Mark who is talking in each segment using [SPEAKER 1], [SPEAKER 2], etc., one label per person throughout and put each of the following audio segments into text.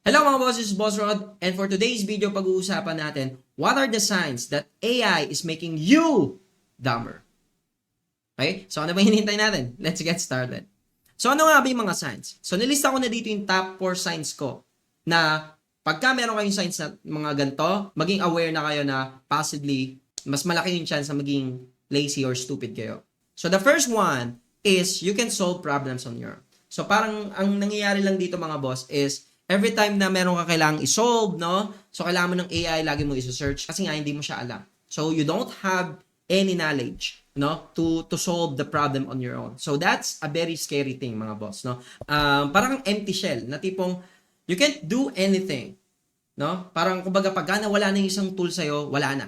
[SPEAKER 1] Hello mga boss, this is Boss Rod, and for today's video, pag-uusapan natin, what are the signs that AI is making you dumber? Okay? So ano ba hinihintay natin? Let's get started. So ano nga ba yung mga signs? So nilista ko na dito yung top 4 signs ko na pagka meron kayong signs na mga ganito, maging aware na kayo na possibly mas malaki yung chance na maging lazy or stupid kayo. So the first one is you can solve problems on your own. So parang ang nangyayari lang dito mga boss is every time na meron ka kailangang i-solve, no? So, kailangan mo ng AI, lagi mo i-search kasi nga hindi mo siya alam. So, you don't have any knowledge, no? To solve the problem on your own. So, that's a very scary thing, mga boss, no? Parang empty shell, na tipong you can't do anything, no? Parang, kumbaga, pagka nawala na yung isang tool sa'yo, wala na.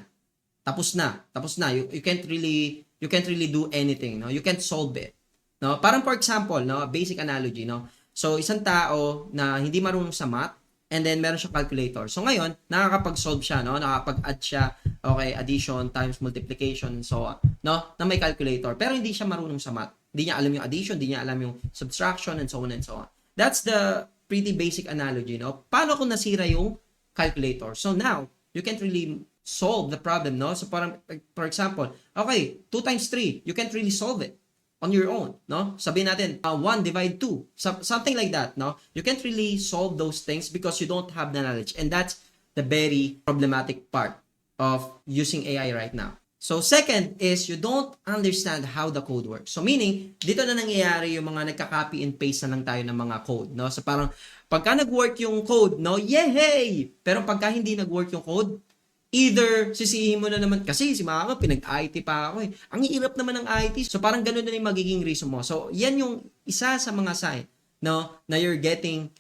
[SPEAKER 1] Tapos na. You can't really do anything, no? You can't solve it. No? Parang, for example, no? Basic analogy, no? So, isang tao na hindi marunong sa math, and then meron siyang calculator. So, ngayon, nakakapag-solve siya, no? Nakakapag-add siya, okay, addition times multiplication, and so on, no? Na may calculator. Pero hindi siya marunong sa math. Hindi niya alam yung addition, hindi niya alam yung subtraction, and so on and so on. That's the pretty basic analogy, no? Paano kung nasira yung calculator? So, now, you can't really solve the problem, no? So, parang, for example, okay, 2 times 3, you can't really solve it on your own, no? Sabihin natin, 1 divide 2, something like that, no? You can't really solve those things because you don't have the knowledge. And that's the very problematic part of using AI right now. So, second is you don't understand how the code works. So, meaning, dito na nangyayari yung mga nagka-copy and paste na lang tayo ng mga code, no? So, parang, pagka nag-work yung code, no? Yay! Pero pagka hindi nag-work yung code, either sisihin mo na naman, kasi si mama pinag-IT pa ako eh. Ang hirap naman ng IT. So parang ganun na yung magiging reason mo. So yan yung isa sa mga sign, no, na you're getting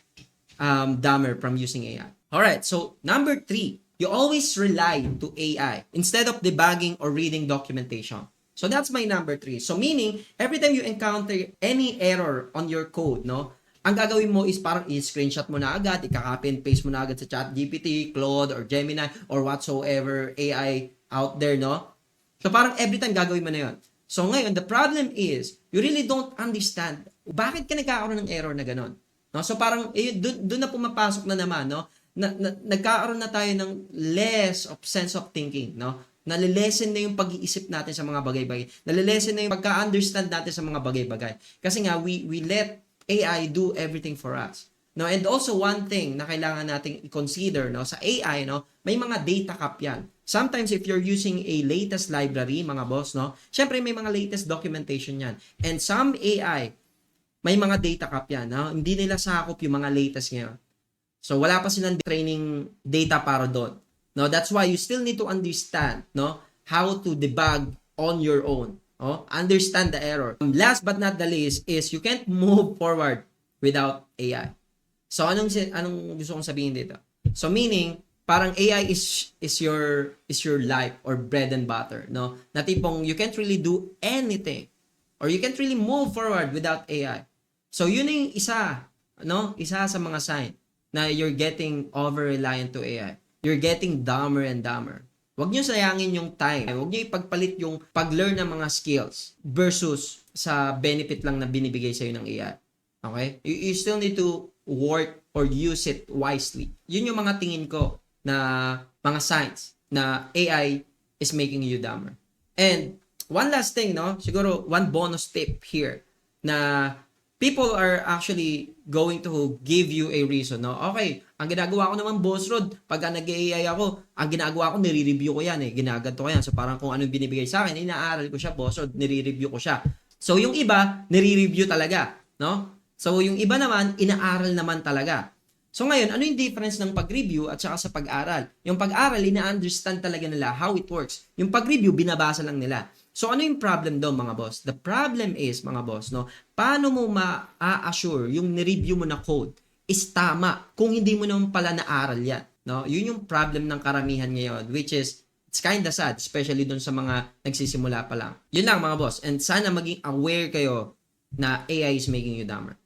[SPEAKER 1] dumber from using AI. Alright, so number 3, you always rely to AI instead of debugging or reading documentation. So that's my number 3. So meaning, every time you encounter any error on your code, no, ang gagawin mo is parang i-screenshot mo na agad, i-copy and paste mo na agad sa ChatGPT, Claude, or Gemini, or whatsoever AI out there, no? So parang every time gagawin mo na yun. So ngayon, the problem is, you really don't understand bakit ka nagkakaroon ng error na gano'n. No? So parang, doon na pumapasok na naman, no? Nagkakaroon na tayo ng less of sense of thinking, no? Nalilesen na yung pag-iisip natin sa mga bagay-bagay. Nalilesen na yung pagka-understand natin sa mga bagay-bagay. Kasi nga, we let AI do everything for us. No, and also one thing na kailangan nating i-consider, no, sa AI, no, may mga data cap yan. Sometimes if you're using a latest library, mga boss, no, syempre may mga latest documentation yan. And some AI, may mga data cap yan, no? Hindi nila sakop yung mga latest ngayon. So wala pa silang training data para doon. No, that's why you still need to understand, no, how to debug on your own. Oh, understand the error. Last but not the least is you can't move forward without AI. So anong gusto kong sabihin dito? So meaning parang AI is your life or bread and butter, no? Na tipong you can't really do anything or you can't really move forward without AI. So yun yung isa, no? Isa sa mga sign na you're getting over reliant to AI. You're getting dumber and dumber. Huwag niyo sayangin yung time. Huwag niyo ipagpalit yung pag-learn ng mga skills versus sa benefit lang na binibigay sa'yo ng AI. Okay? You still need to work or use it wisely. Yun yung mga tingin ko na mga signs na AI is making you dumber. And one last thing, no? Siguro one bonus tip here na people are actually going to give you a reason, no? Okay, ang ginagawa ko naman, Boss Rod, pag nag-AI ako, ang ginagawa ko, nire-review ko yan eh. Ginaganto ko yan. So parang kung anong binibigay sa akin, inaaral ko siya, Boss Rod, nire-review ko siya. So yung iba, nire-review talaga, no? So yung iba naman, inaaral naman talaga. So ngayon, ano yung difference ng pag-review at saka sa pag-aral? Yung pag-aral, ina-understand talaga nila how it works. Yung pag-review, binabasa lang nila. So ano yung problem doon, mga boss? The problem is, mga boss, no, paano mo ma-assure yung ni-review mo na code is tama kung hindi mo naman pala na-aral yan, no? Yun yung problem ng karamihan ngayon, which is it's kinda sad, especially doon sa mga nagsisimula pa lang. Yun lang, mga boss, and sana maging aware kayo na AI is making you dumber.